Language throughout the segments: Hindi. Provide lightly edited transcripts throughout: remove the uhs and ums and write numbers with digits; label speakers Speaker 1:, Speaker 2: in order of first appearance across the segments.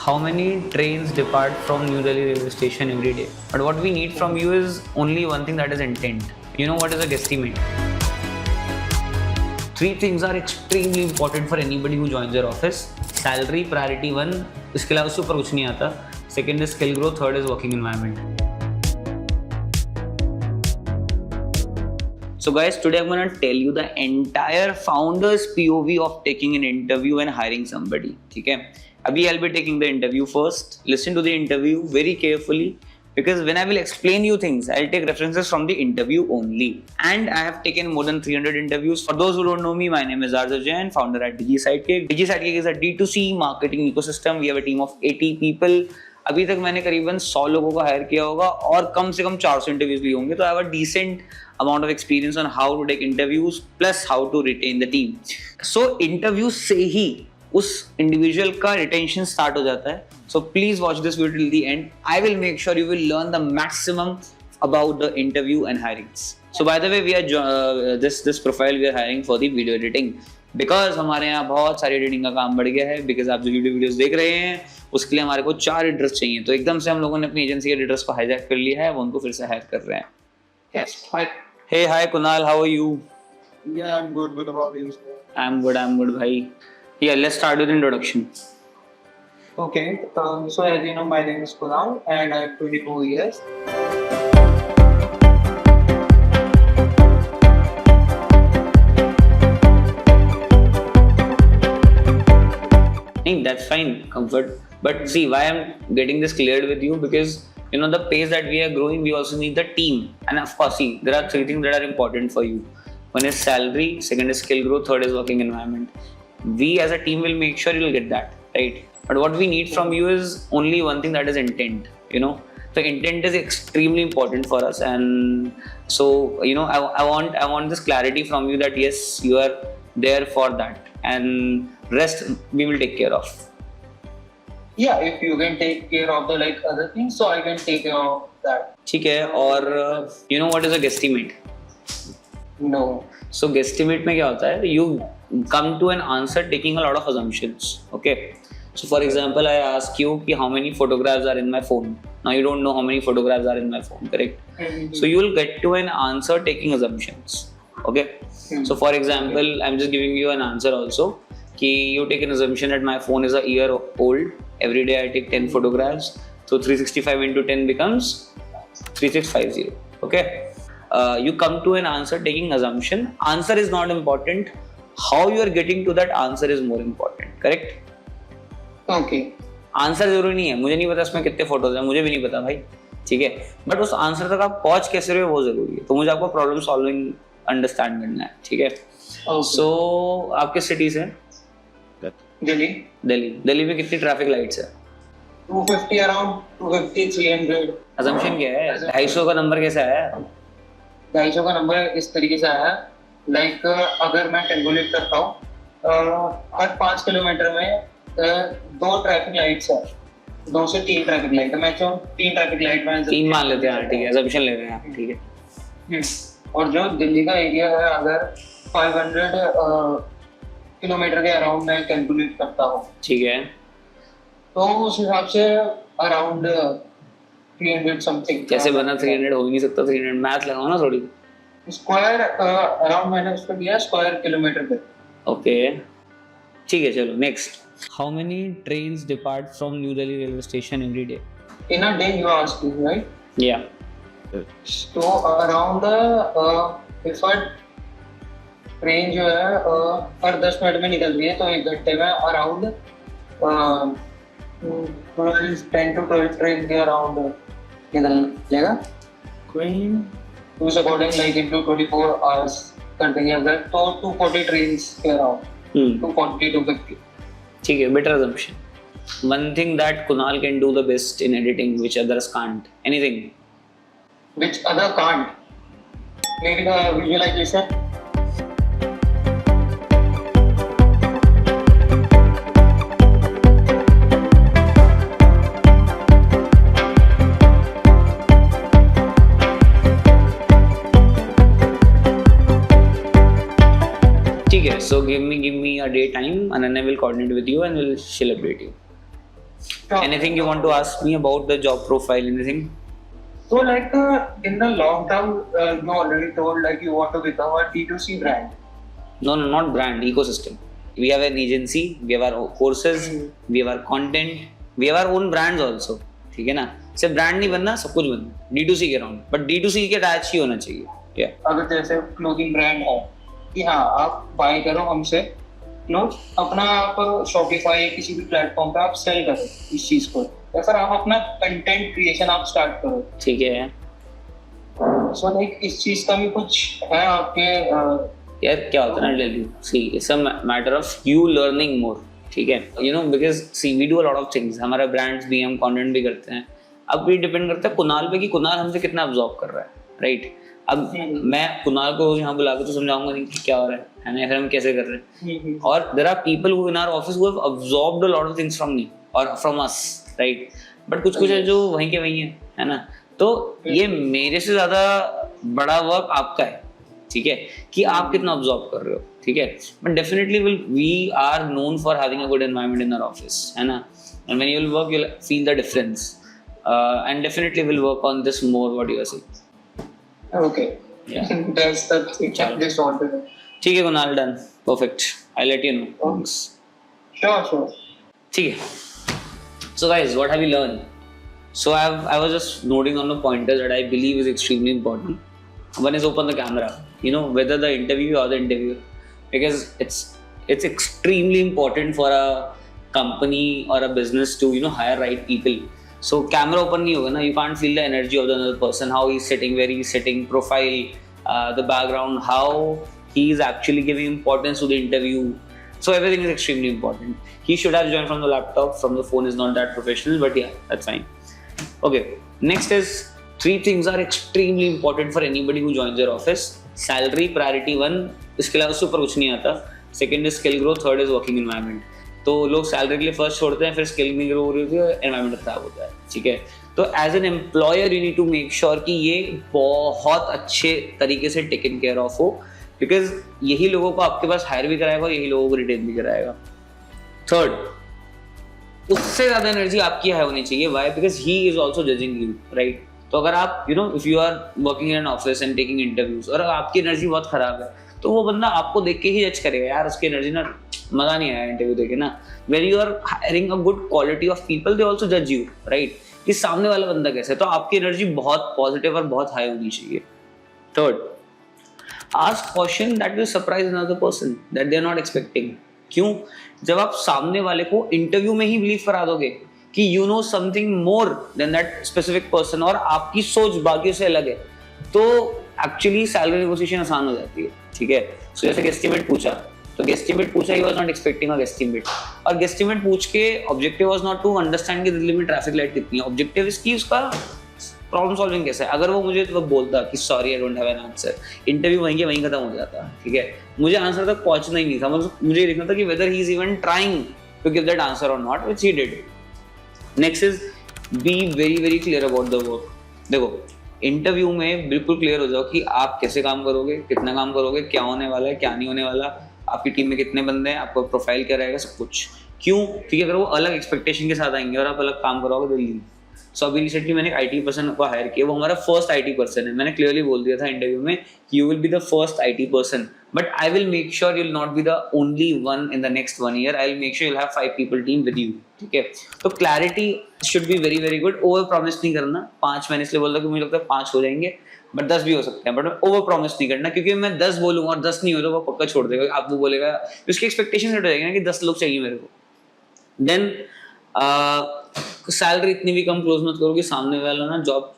Speaker 1: how many trains depart from New Delhi railway station every day? But what we need from you is only one thing, that is intent. You know what is a guesstimate? Three things are extremely important for anybody who joins your office. Salary, priority one. इसके अलावा उससे ऊपर कुछ नहीं आता. Second is skill growth. Third is working environment. So guys, today I'm gonna tell you the entire founder's POV of taking an interview and hiring somebody. ठीक है? अभी I'll be taking the interview first. Listen to the interview very carefully, because when I will explain you things, I'll take references from the interview only. And I have taken more than 300 interviews. For those who don't know me, my name is Arzav Jain, founder at DigiSidekick. DigiSidekick is a D2C marketing ecosystem. We have a team of 80 people. अभी तक मैंने करीबन 100 लोगों को हायर किया होगा और कम से कम 400 इंटरव्यूज लिए होंगे. तो I have a decent amount of experience on how to take interviews plus how to retain the team. So interview से ही उस इंडिविजुअल का रिटेंशन स्टार्ट हो जाता है. So please watch this video till the end. I will make sure you will learn the maximum about the interview and hirings. So by the way, we are this profile we are hiring for the video editing, because हमारे यहाँ बहुत सारी एडिटिंग का काम बढ़ गया है. बिकॉज आप जो वीडियोस देख रहे हैं उसके लिए हमारे को 4 एडिटर्स चाहिए. तो एकदम से हम लोगों ने अपनी एजेंसी के एडिटर्स को हाईजैक कर लिया है, वो उनको फिर से हायर कर रहे हैं.
Speaker 2: Yes. Hi.
Speaker 1: Hey, hi Kunal, how are you?
Speaker 2: Yeah, I'm good. What about you?
Speaker 1: I'm good भाई. Yeah, let's start with introduction.
Speaker 2: Okay. So as you know, my name is Kunal and I have 24 years.
Speaker 1: That's fine, comfort. But see, why I'm getting this cleared with you, because you know the pace that we are growing, we also need the team. And of course, see, there are 3 things that are important for you. One is salary, second is skill growth, third is working environment. We as a team will make sure you'll get that, right? But what we need from you is only one thing, that is intent. You know, the intent is extremely important for us, and so you know, I want this clarity from you that yes, you are there for that, and rest we will take care of.
Speaker 2: Yeah, if you can take care of the other things, so I can take care of that.
Speaker 1: ठीक है. और you know what is a guesstimate?
Speaker 2: No.
Speaker 1: So guesstimate में क्या होता है? You come to an answer taking a lot of assumptions. Okay. So for example, I ask you कि how many photographs are in my phone. Now you don't know how many photographs are in my phone, correct?
Speaker 2: Mm-hmm.
Speaker 1: So you will get to an answer taking assumptions. Okay.
Speaker 2: Mm-hmm.
Speaker 1: So for example, I'm just giving you an answer also. कि you take an assumption that my phone is a year old. Every day I take 10 photographs. So 365 into 10 becomes 3650. Okay. You come to an answer taking assumption. Answer is not important. How you are getting to that answer is more important. Correct?
Speaker 2: Okay.
Speaker 1: Answer जरूरी नहीं है. मुझे नहीं पता इसमें कितने फोटोज हैं, मुझे भी नहीं पता भाई. ठीक है. बट उस आंसर तक आप पहुंच कैसे रहे हो वो जरूरी है. तो मुझे आपको प्रॉब्लम सॉल्विंग अंडरस्टैंड करना है. ठीक है. सो आप किस सिटी से हैं? दिल्ली में कितनी ट्रैफिक लाइट्स है?
Speaker 2: 250 अराउंड 250 300.
Speaker 1: असम्पशन क्या है? 250 का नंबर कैसे आया?
Speaker 2: 250 का नंबर इस तरीके से आया, अगर मैं कैलकुलेट करता हूँ, हर 5 किलोमीटर में 2 ट्रैफिक लाइट्स है, 2 से 3 ट्रैफिक लाइट है. मैक्सिमम 3 ट्रैफिक लाइट में
Speaker 1: 3 मान लेते हैं. ठीक है, असम्पशन ले रहे हैं. ठीक है.
Speaker 2: और जो दिल्ली का एरिया है, अगर 500 किलोमीटर के अराउंड मैं कैलकुलेट करता हूँ,
Speaker 1: ठीक है,
Speaker 2: तो उस हिसाब से अराउंड 300 समथिंग.
Speaker 1: कैसे बना 300? हो ही नहीं सकता 300. मैथ लगाओ ना थोड़ी.
Speaker 2: स्क्वायर अराउंड मैंने उसको दिया स्क्वायर किलोमीटर पे.
Speaker 1: ओके, ठीक है. चलो next. How many trains depart from new Delhi railway station every day?
Speaker 2: In a day you asking, right?
Speaker 1: या.
Speaker 2: तो अराउंड इफ ट्रेन जो है हर 10 मिनट में निकलती है, तो 1 घंटे में अराउंड 10 to 12 ट्रेन के अराउंड निकल जाएगा. तो उस अकॉर्डिंग इनटू 24 आवर्स कर देंगे अगर, तो 240 ट्रेन के अराउंड. 240 to 250.
Speaker 1: ठीक है, better assumption. One thing that Kunal can do the best in editing which others can't. Anything?
Speaker 2: Which other can't? Maybe the visualization.
Speaker 1: ठीक है. So give me a day time and then I will coordinate with you and she'll update you. Anything you want to ask me about the job profile? Anything?
Speaker 2: So like in the lockdown, you already told like you want to become a D2C brand.
Speaker 1: No, not brand, ecosystem. We have an agency, we have our courses, we have our content, we have our own brands also. ठीक है ना? सिर्फ ब्रांड नहीं बनना, सब कुछ बनना. D2C के राउंड, बट D2C के अटैच ही होना चाहिए. Yeah.
Speaker 2: अगर जैसे क्लोथिंग ब्रांड है कि हाँ आप बाय करो हमसे क्लोथ, अपना आप शॉपिफाई किसी भी प्लेटफॉर्म पे आप सेल करो इस चीज को, या फिर आप अपना कंटेंट क्रिएशन आप स्टार्ट करो.
Speaker 1: ठीक है.
Speaker 2: सो लाइक इस चीज का भी कुछ है आपके
Speaker 1: यार क्या होता है ना, tell you, see it's a matter of you learning more. ठीक है, you know, because see we do a lot of things. हमारा ब्रांड्स भी, हम कंटेंट भी करते हैं. अब भी डिपेंड करता है कुणाल पे कि कुणाल हमसे कितना अब्जॉर्ब कर रहा है, राइट? अब मैं कुणाल को यहाँ बुला के तो समझाऊंगा नहीं कि क्या हो रहा है ना, फिर हम कैसे कर रहे हैं. और there are people who in our office who have absorbed a lot of things from me और फ्रॉम अस, राइट? बट कुछ है जो वहीं के वहीं है ना. तो ये मेरे से ज्यादा बड़ा वर्क आपका है, ठीक है, कि आप कितना अब्सॉर्ब कर रहे हो. ठीक है, but definitely we are known for having a good environment in our office, है ना. And when you will work you will feel the difference, and definitely will work on this more, what you are saying.
Speaker 2: Okay. Yeah. That's the thing. Just wanted to.
Speaker 1: ठीक है Kunal, done, perfect. I let you know.
Speaker 2: Sure.
Speaker 1: ठीक है. So guys, what have you learned? So I was just noting on the pointers that I believe is extremely important. One is open the camera. You know, whether the interview or the interviewer, because it's extremely important for a company or a business to hire right people. So camera open नहीं होगा ना, you can't feel the energy of the other person, how he's sitting, where he's sitting, profile, the background, how he is actually giving importance to the interview. So everything is extremely important. He should have joined from the laptop, from the phone is not that professional, but yeah, that's fine. Okay, next is 3 things are extremely important for anybody who joins your office. Salary, priority 1, इसके अलावा उससे ऊपर कुछ नहीं आता. Second is skill growth, third is working environment. तो लोग सैलरी के लिए फर्स्ट छोड़ते हैं, फिर स्किल नहीं ग्रो हो रही है, एनवायरनमेंट खराब होता है. ठीक है, तो as an employer you need to make sure कि ये बहुत अच्छे तरीके से टेकन केयर ऑफ हो, बिकॉज यही लोगों को आपके पास हायर भी कराएगा और यही लोगों को रिटेन भी कराएगा. थर्ड, उससे ज्यादा एनर्जी आपकी हाई होनी चाहिए. Why? Because he is also judging you, right? तो अगर आप if you are working in an office and taking interviews और आपकी एनर्जी बहुत खराब है, तो वो बंदा आपको देख के ही जज करेगा, यार उसकी एनर्जी ना, मजा नहीं आया इंटरव्यू देखे ना. When you are hiring a good quality of people, they also जज यू, राइट, कि सामने वाला बंदा कैसा है. तो आपकी एनर्जी बहुत पॉजिटिव और बहुत हाई होनी चाहिए. Third, ask question that will surprise another person that they are not expecting. क्यों? जब आप सामने वाले को इंटरव्यू में ही बिलीव करा दोगे कि you know something more than that specific person और आपकी सोच बाकियों से अलग है, तो एक्चुअली सैलरी नेगोशिएशन आसान हो जाती है. ठीक है, सो जैसे गेस्टिमेट पूछा, तो गेस्टिमेट पूछा, he was not expecting a guesstimate, और गेस्टिमेट पूछ के objective was not to understand कि दिल्ली में ट्रैफिक लाइट कितनी है. ऑब्जेक्टिव इसकी उसका प्रॉब्लम सॉल्विंग कैसा है. अगर वो मुझे तो बोलता कि sorry I don't have an answer, interview वहीं के वहीं खत्म हो जाता. ठीक है, मुझे आंसर तक पहुंचना ही नहीं था, मुझे देखना था कि whether he is even trying to give that answer और not, which he did. Next is be very very clear about the work. देखो, इंटरव्यू में बिल्कुल क्लियर हो जाओ कि आप कैसे काम करोगे, कितना काम करोगे, क्या होने वाला है, क्या नहीं होने वाला, आपकी टीम में कितने बंदे हैं, आपका प्रोफाइल क्या रहेगा, सब कुछ. क्यों? क्योंकि अगर वो अलग एक्सपेक्टेशन के साथ आएंगे और आप अलग काम करोगे दिल्ली. सो अभी रिसेंटली मैंने एक IT पर्सन को हायर किया, वो हमारा फर्स्ट IT पर्सन है. मैंने क्लियरली बोल दिया था इंटरव्यू में कि you will be the first IT person, but I will make sure you will not be the only one in the next 1 year. I will make sure you will have 5 people team with you. ठीक है, तो clarity should be very very good. Over promise नहीं करना. 5 मैंने इसलिए बोल रहा कि मुझे लगता है 5 हो जाएंगे, बट 10 भी हो सकते हैं, बट ओवर प्रॉमिस नहीं करना, क्योंकि मैं 10 बोलूंगा और 10 नहीं हो तो वो पक्का छोड़ देगा. आप वो बोलेगा, उसकी एक्सपेक्टेशन सेट हो जाएगी ना कि 10 लोग चाहिए मेरे को. देन सैलरी इतनी भी कम क्लोज मत करो कि सामने वाला ना जॉब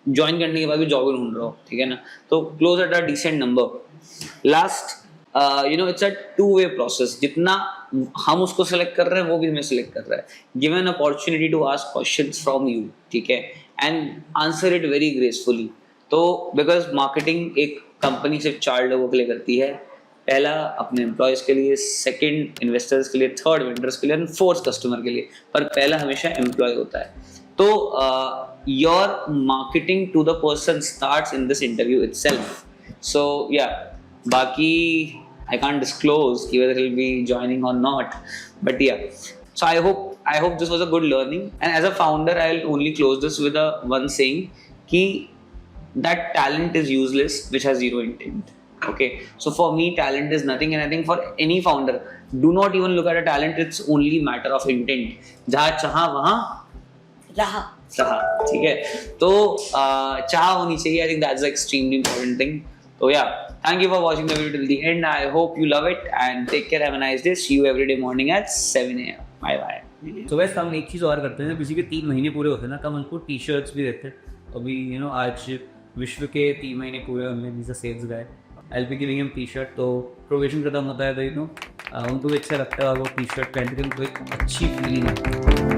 Speaker 1: ज्वाइन करने के बाद भी जॉब ढूंढ रहा हो. ठीक है ना, तो close at a decent number. Last, it's a 2-way process. जितना हम उसको सेलेक्ट कर रहे हैं वो भी हमें सेलेक्ट कर रहा है. Give an opportunity to ask questions from you. ठीक है, and answer it very gracefully. तो बिकॉज मार्केटिंग एक कंपनी सिर्फ 4 लोगों के लिए करती है. पहला अपने एम्प्लॉयज के लिए, सेकंड इन्वेस्टर्स के लिए, थर्ड वेंडर्स के लिए, एंड फोर्थ कस्टमर के लिए, पर पहला हमेशा एम्प्लॉय होता है. तो your marketing to the person starts in this interview itself. So yeah, बाकी I can't disclose whether he'll be joining or not, but yeah, so I hope I hope this was a good learning. And as a founder, I'll only close this with a one saying कि that talent is useless which has zero intent. Okay, so for me talent is nothing, and I think for any founder, do not even look at a talent. It's only matter of intent. जहाँ चाहा वहाँ रहा सहा, ठीक है. तो चाह होनी चाहिए. I think that's the extremely important thing. So yeah, thank you for watching the video till the end. I hope you love it and take care. Have a nice day. See you every day morning at 7 AM. Bye bye.
Speaker 3: तो वैसे हम एक चीज़ और करते हैं, किसी के 3 महीने पूरे होते हैं ना, तब हमको टी शर्ट्स भी देते हैं. अभी आज विश्व के 3 महीने पूरे होंगे. Means sales guy I'll be giving him T-shirt. तो प्रोबेशन खत्म होता है तो उनको भी अच्छा लगता है, और वो टी-शर्ट पहनते हैं, उनको एक अच्छी फीलिंग है.